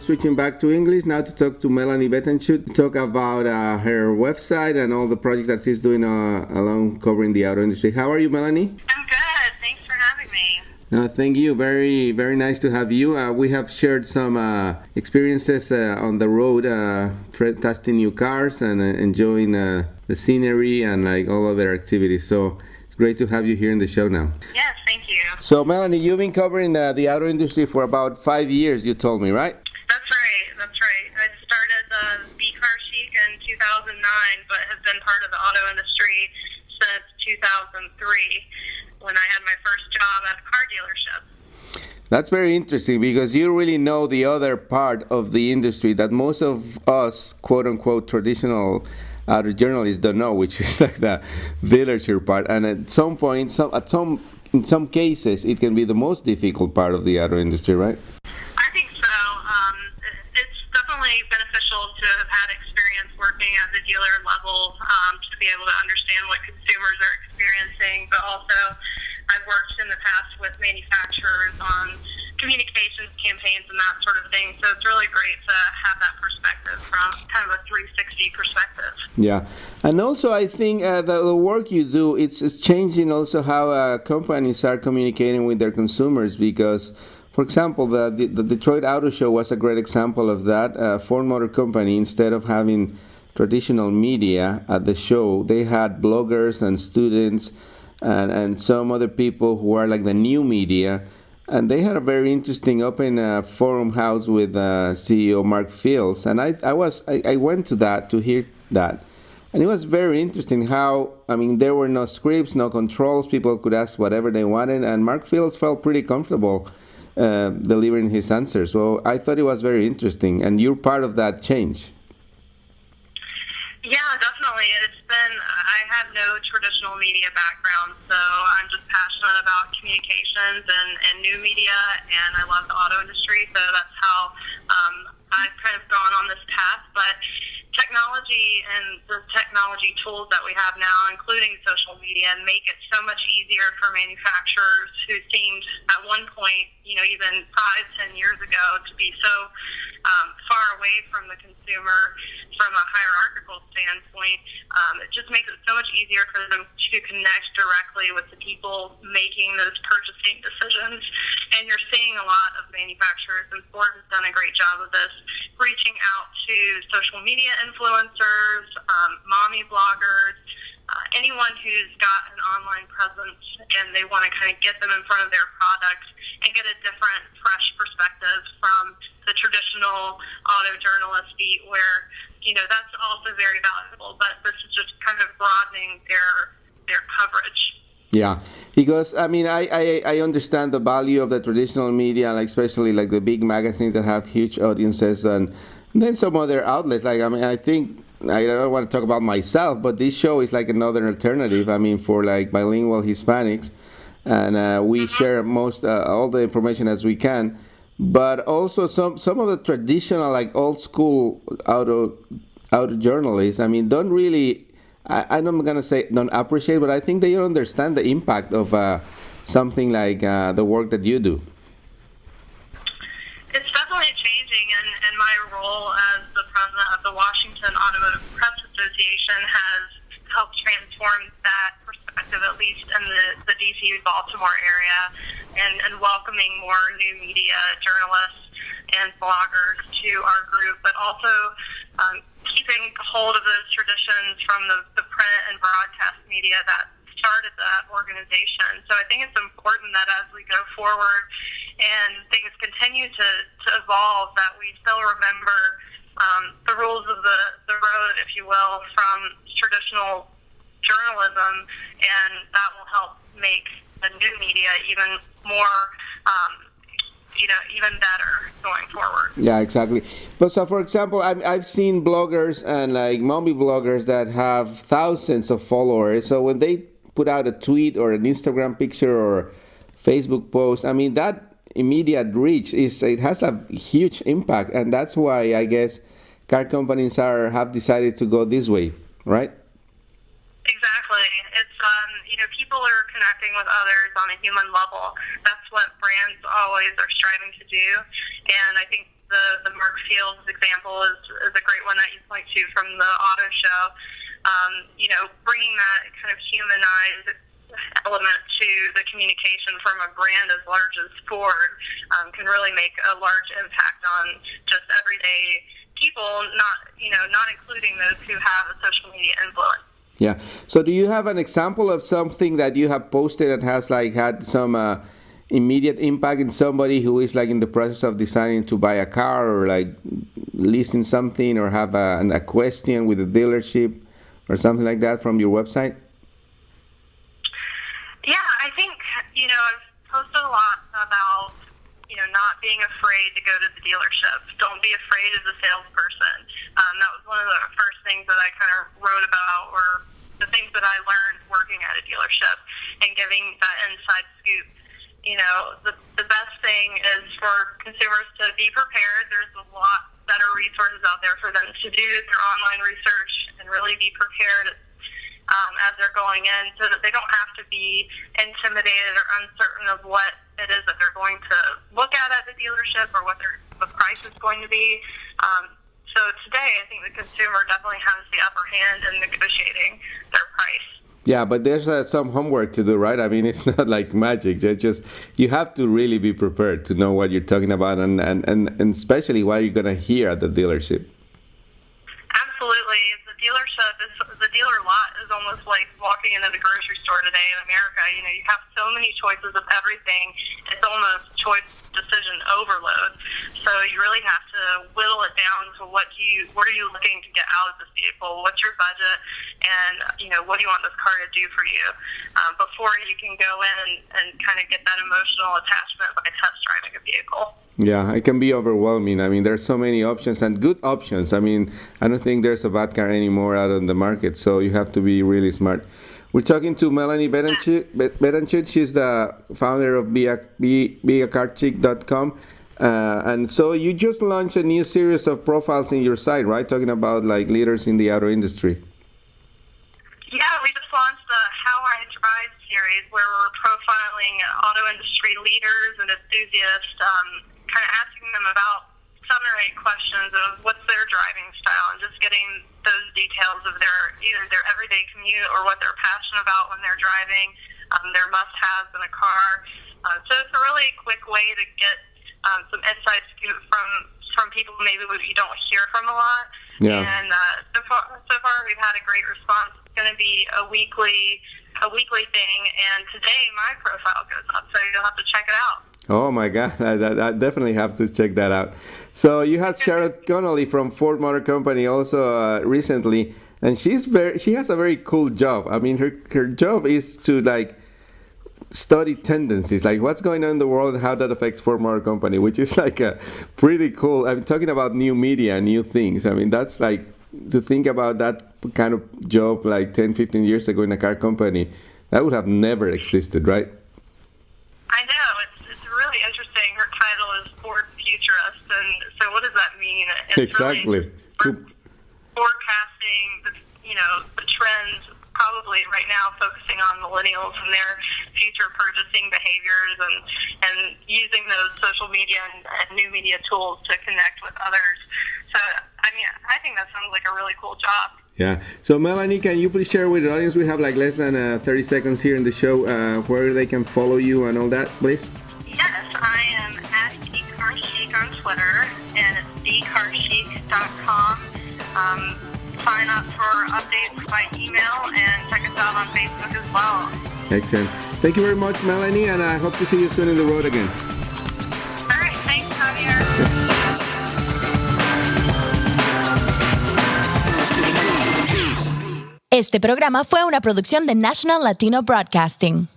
Switching back to English now to talk to Melanie Batenchuk to talk about her website and all the projects that she's doing along covering the auto industry. How are you, Melanie? I'm good. Thanks for having me. Thank you. Very, very nice to have you. We have shared some experiences on the road, testing new cars and enjoying the scenery and like all other activities. So it's great to have you here in the show now. Yes, thank you. So, Melanie, you've been covering the auto industry for about 5 years, you told me, right? That's right. I started Car Chic in 2009, but have been part of the auto industry since 2003 when I had my first job at a car dealership. That's very interesting because you really know the other part of the industry that most of us, quote-unquote, traditional auto journalists don't know, which is like the dealership part. And at some point, in some cases, it can be the most difficult part of the auto industry, right? I think so. It's definitely beneficial to have had experience working at the dealer level to be able to understand what consumers are experiencing, but also I've worked in the past with manufacturers on communications campaigns and that sort of thing, so it's really great to have that perspective from kind of a 360 perspective. Yeah, and also I think the work you do, it's changing also how companies are communicating with their consumers because, for example, the Detroit Auto Show was a great example of that. Ford Motor Company, instead of having traditional media at the show, they had bloggers and students and some other people who are like the new media. And they had a very interesting open forum house with CEO Mark Fields, and I went to that to hear that, and it was very interesting how there were no scripts, no controls. People could ask whatever they wanted, and Mark Fields felt pretty comfortable delivering his answers. So I thought it was very interesting, and you're part of that change. Yeah, definitely. I have no traditional media background, so I'm just passionate about communications and new media, and I love the auto industry, so that's how I've kind of gone on this path. But technology and the technology tools that we have now, including social media, make it so much easier for manufacturers who seemed at one point, even 5-10 years ago, to be so far away from the consumer from a hierarchical standpoint. It just makes it so much easier for them to connect directly with the people making those purchasing decisions. And you're seeing a lot of manufacturers, and Ford has done a great job of this, reaching out to social media influencers, mommy bloggers, anyone who's got an online presence and they want to kind of get them in front of their product and get a different, fresh perspective from the traditional auto journalist beat where, that's also very valuable, but this is just kind of broadening their coverage. Yeah, because I understand the value of the traditional media, like especially like the big magazines that have huge audiences, and then some other outlets. I think I don't want to talk about myself, but this show is like another alternative. For like bilingual Hispanics, and we share all the information as we can. But also some of the traditional, like old school auto journalists, don't really, I'm not going to say don't appreciate, but I think they don't understand the impact of something like the work that you do. It's definitely changing, and my role as the president of the Washington Automotive Press Association has helped transform that perspective, at least in the D.C. Baltimore area, and welcoming more new media journalists and bloggers to our group, but also keeping hold of those traditions from the print and broadcast media that started that organization. So I think it's important that as we go forward and things continue to evolve, that we still remember the rules of the road, if you will, from traditional journalism, and that will help make the new media even more even better going forward. Yeah, exactly. But so, for example, I've seen bloggers and like mommy bloggers that have thousands of followers. So when they put out a tweet or an Instagram picture or Facebook post, that immediate reach it has a huge impact, and that's why I guess car companies have decided to go this way, right? Exactly. It's people are connecting with others on a human level. That's what brands always are striving to do, and I think the Mark Fields example is a great one that you point to from the auto show. Bringing that kind of humanized element to the communication from a brand as large as Ford can really make a large impact on just everyday people, not including those who have a social media influence. Yeah. So do you have an example of something that you have posted that has had some immediate impact in somebody who is in the process of deciding to buy a car or leasing something or have a question with a dealership or something like that from your website? Yeah, I think, I've posted a lot about, not being afraid to go to the dealership. Don't be afraid as a salesperson. That was one of the first things that I kind of wrote about, or the things that I learned working at a dealership and giving that inside scoop. The best thing is for consumers to be prepared. There's a lot better resources out there for them to do their online research and really be prepared as they're going in, so that they don't have to be intimidated or uncertain of what it is that they're going to look at the dealership or what the price is going to be. So today, I think the consumer definitely has the upper hand in negotiating their price. Yeah, but there's some homework to do, right? I mean, it's not like magic. It's just you have to really be prepared to know what you're talking about, and especially what you're going to hear at the dealership. Absolutely. The dealer lot is almost like walking into the grocery store today in America. You have so many choices of everything. It's almost choice decision overload. So you really have to whittle it down to what are you looking to get out of this vehicle? What's your budget? And, what do you want this car to do for you? Before you can go in and kind of get that emotional attachment by test driving a vehicle. Yeah, it can be overwhelming. I mean, there's so many options and good options. I mean, I don't think there's a bad car anymore out on the market, so you have to be really smart. We're talking to Melanie Batenchuk. She's the founder of beacarchick.com. And so you just launched a new series of profiles in your site, right? Talking about leaders in the auto industry. Yeah, we just launched the How I Drive series where we're profiling auto industry leaders and enthusiasts, kind of asking them about 7 or 8 questions of what's their driving style and just getting those details of either their everyday commute or what they're passionate about when they're driving, their must-haves in a car. So it's a really quick way to get some inside scoop from people maybe you don't hear from a lot. Yeah. And so far we've had a great response. It's going to be a weekly thing, and today my profile goes up, so you'll have to check it out. Oh my God, I definitely have to check that out. So you had Charlotte Connolly from Ford Motor Company also recently, and she has a very cool job. I mean, her job is to study tendencies, like what's going on in the world and how that affects Ford Motor Company, which is a pretty cool. I'm talking about new media, new things. I mean, that's to think about that kind of job 10, 15 years ago in a car company, that would have never existed, right? I know. It's really interesting. Her title is Ford Futurist, and so what does that mean? It's exactly. Really forecasting the trends, probably right now focusing on millennials and their future purchasing behaviors and using those social media and new media tools to connect with others. So, I mean, I think that sounds like a really cool job. Yeah. So, Melanie, can you please share with the audience, we have less than 30 seconds here in the show, where they can follow you and all that, please? Yes, I am at BeCarChic on Twitter, and it's becarchic.com. Sign up for updates by email and check us out on Facebook as well. Excellent. Thank you very much, Melanie, and I hope to see you soon in the road again. All right. Thanks, Javier. Este programa fue una producción de National Latino Broadcasting.